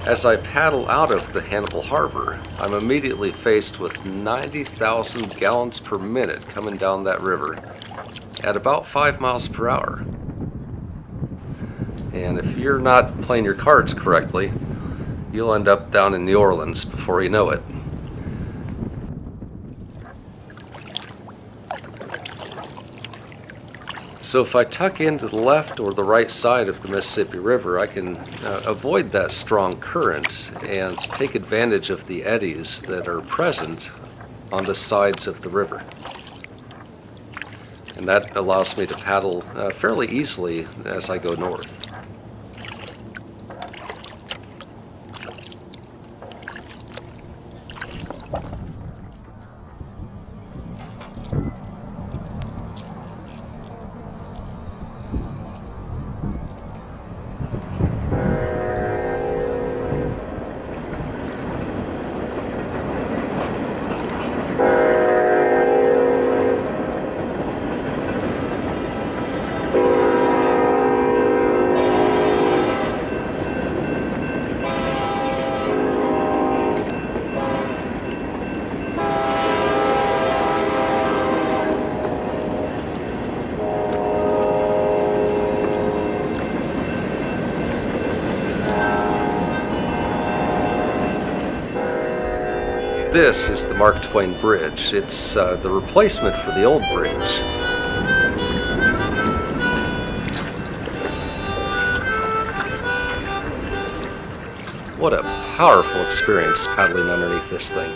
As I paddle out of the Hannibal Harbor, I'm immediately faced with 90,000 gallons per minute coming down that river at about 5 miles per hour. And if you're not playing your cards correctly, you'll end up down in New Orleans before you know it. So if I tuck into the left or the right side of the Mississippi River, I can avoid that strong current and take advantage of the eddies that are present on the sides of the river. And that allows me to paddle fairly easily as I go north. This is the Mark Twain Bridge. It's the replacement for the old bridge. What a powerful experience paddling underneath this thing.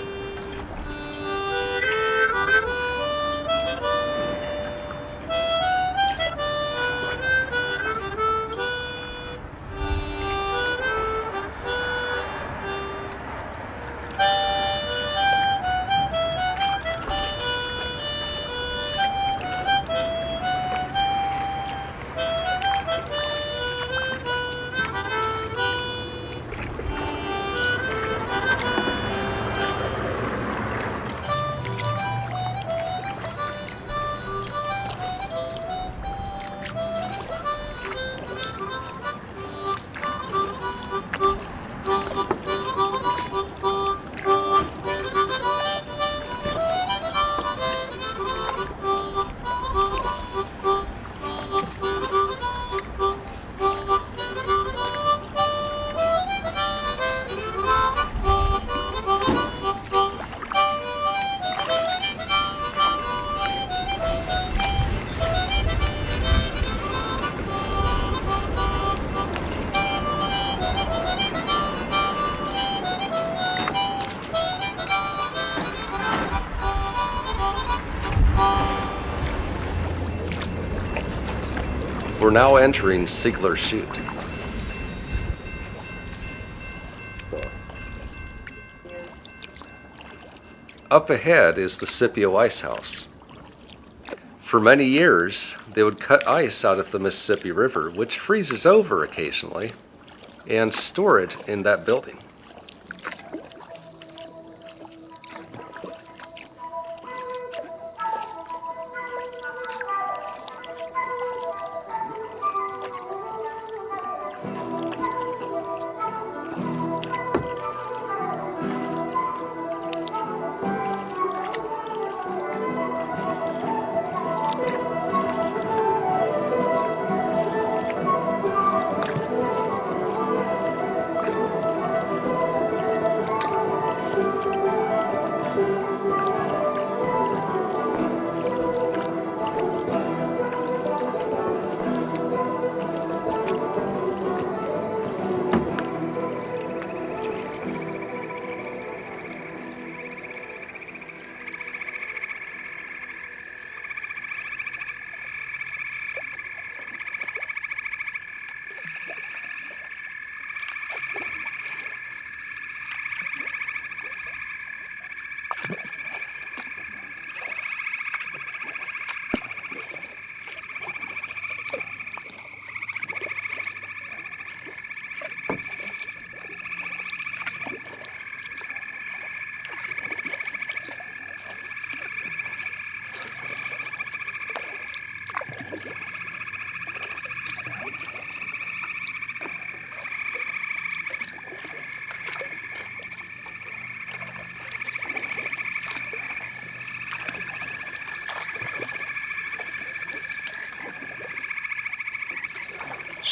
We're now entering Sigler Chute. Up ahead is the Scipio Ice House. For many years, they would cut ice out of the Mississippi River, which freezes over occasionally, and store it in that building.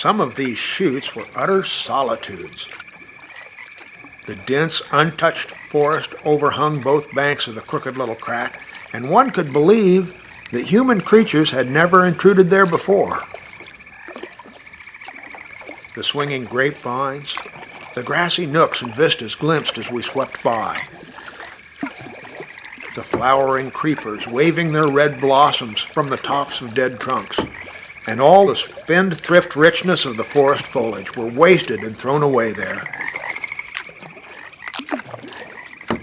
Some of these chutes were utter solitudes. The dense, untouched forest overhung both banks of the crooked little crack, and one could believe that human creatures had never intruded there before. The swinging grapevines, the grassy nooks and vistas glimpsed as we swept by. The flowering creepers waving their red blossoms from the tops of dead trunks, and all the spendthrift richness of the forest foliage were wasted and thrown away there.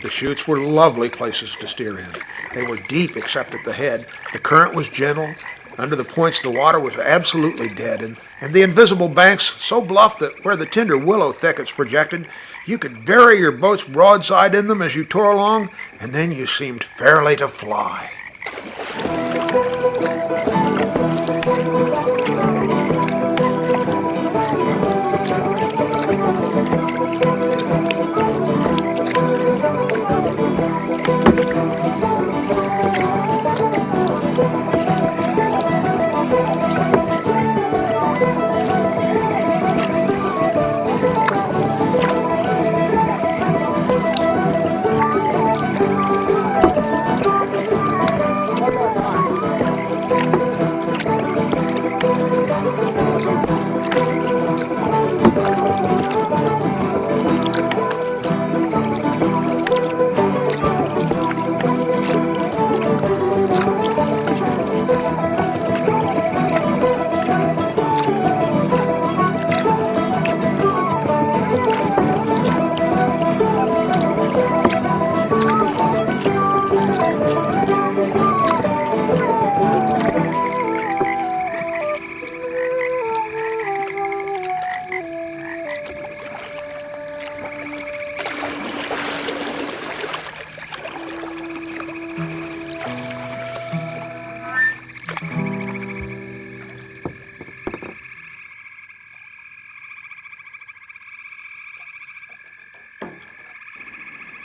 The chutes were lovely places to steer in. They were deep except at the head. The current was gentle. Under the points the water was absolutely dead, and the invisible banks so bluff that where the tender willow thickets projected, you could bury your boat's broadside in them as you tore along, and then you seemed fairly to fly.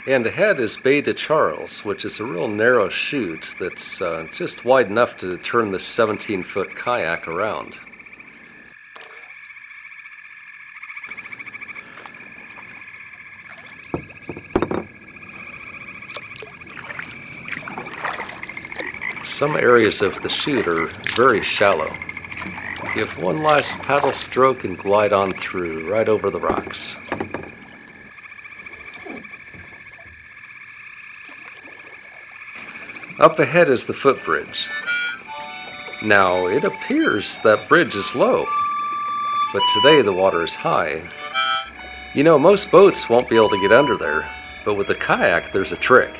And ahead is Bay de Charles, which is a real narrow chute that's just wide enough to turn this 17-foot kayak around. Some areas of the chute are very shallow. Give one last paddle stroke and glide on through, right over the rocks. Up ahead is the footbridge. Now, it appears that bridge is low, but today the water is high. You know, most boats won't be able to get under there, but with the kayak there's a trick.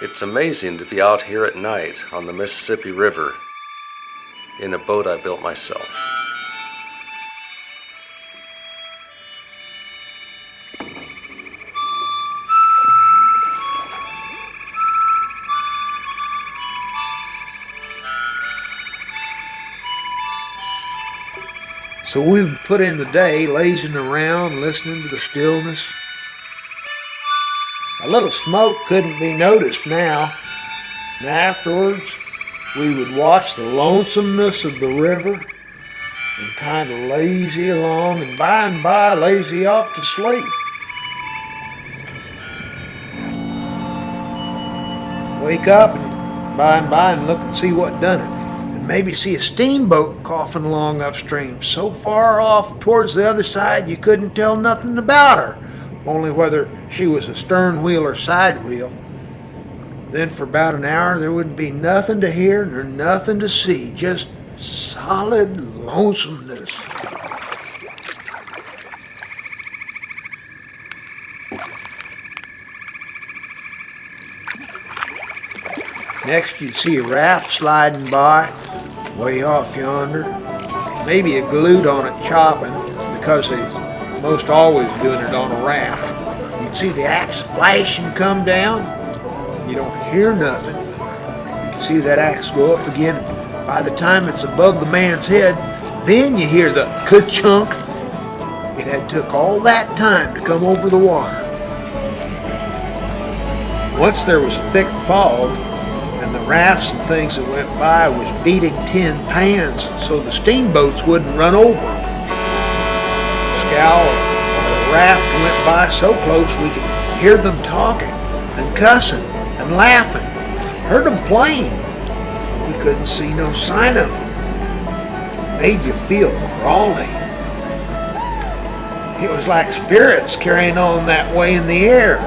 It's amazing to be out here at night on the Mississippi River in a boat I built myself. So we've put in the day lazing around, listening to the stillness. A little smoke couldn't be noticed now. And afterwards, we would watch the lonesomeness of the river and kind of lazy along, and by lazy off to sleep. Wake up and by and look and see what done it. And maybe see a steamboat coughing along upstream, so far off towards the other side you couldn't tell nothing about her, only whether she was a stern wheel or side wheel. Then for about an hour there wouldn't be nothing to hear nor nothing to see, just solid lonesomeness. Next you'd see a raft sliding by, way off yonder. Maybe a galoot on it chopping, because they most always doing it on a raft. You'd see the axe flash and come down. You don't hear nothing. You see that axe go up again. By the time it's above the man's head, then you hear the ka-chunk. It had took all that time to come over the water. Once there was a thick fog, and the rafts and things that went by was beating tin pans so the steamboats wouldn't run over them. The scow or the raft went by so close we could hear them talking and cussing and laughing. Heard them plain, but we couldn't see no sign of them. Made you feel crawly. It was like spirits carrying on that way in the air.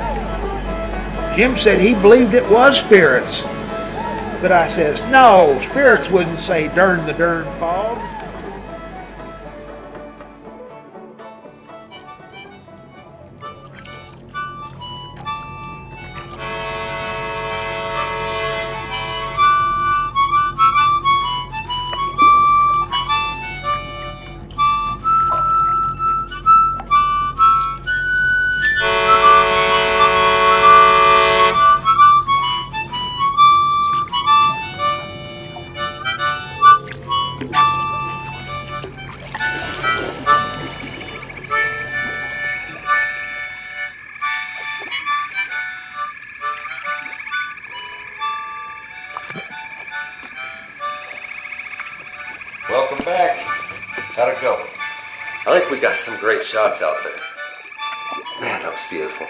Jim said he believed it was spirits. But I says, no, spirits wouldn't say darn the darn fog. Welcome back. How'd it go? I think we got some great shots out there. Man, that was beautiful.